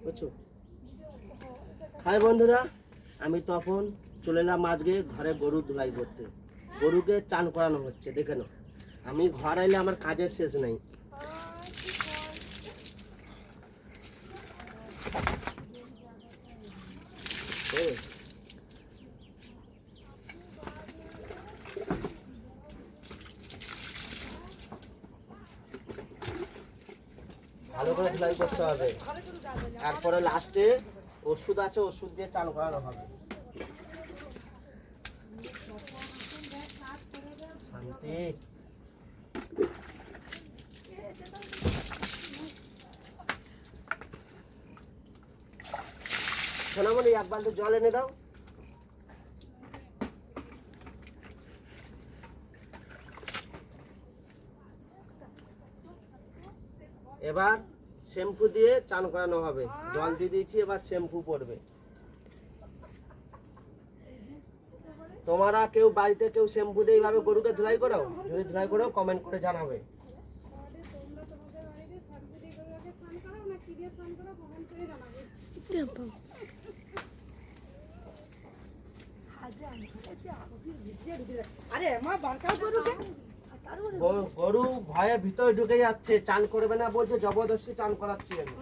বুঝছো? হাই বন্ধুরা, আমি তখন চলে এলাম আজকে ঘরে গরু ধুলাই করতে। গরুকে চান করানো হচ্ছে, দেখে নাও। আমি ঘর এলে আমার কাজের শেষ নেই। ভালো করে ধুলাই করতে হবে, তারপরে লাস্টে ওষুধ আছে, ওষুধ দিয়ে চান করানো হবে। শান্তি। সোনামণি, এক বালতি জল এনে দাও। এবার শ্যাম্পু দিয়ে চান করানো হবে। জল দিয়ে দিয়েছি, এবার শ্যাম্পু পড়বে। তোমরা কেউ বাড়িতে কেউ শ্যাম্পু দিয়ে এইভাবে গরুকে ধুলাই করাও? যদি ধুলাই করো কমেন্ট করে জানাবে। গরু ভয়ে ভিতরে ঢুকে যাচ্ছে, চান করবে না বলছে, জবরদস্তি চান করাচ্ছি আমি।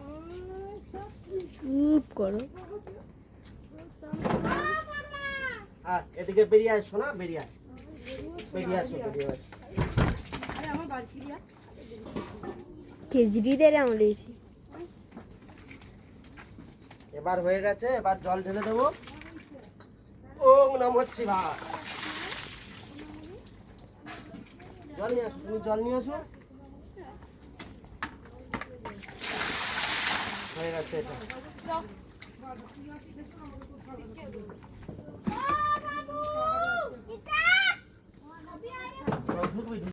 চুপ করো। এদিকে বেরিয়ে আসো না, বেরিয়ে আসো, বেরিয়ে আসো, বেরিয়ে আসো। কেজরিদের আমলে এবার হয়ে গেছে, এবার জল ঢেলে দেবো। ওম নমঃ শিবায়। জল নিয়ে আসো, তুমি জল নিয়ে আসো। হয়ে গেছে এটা।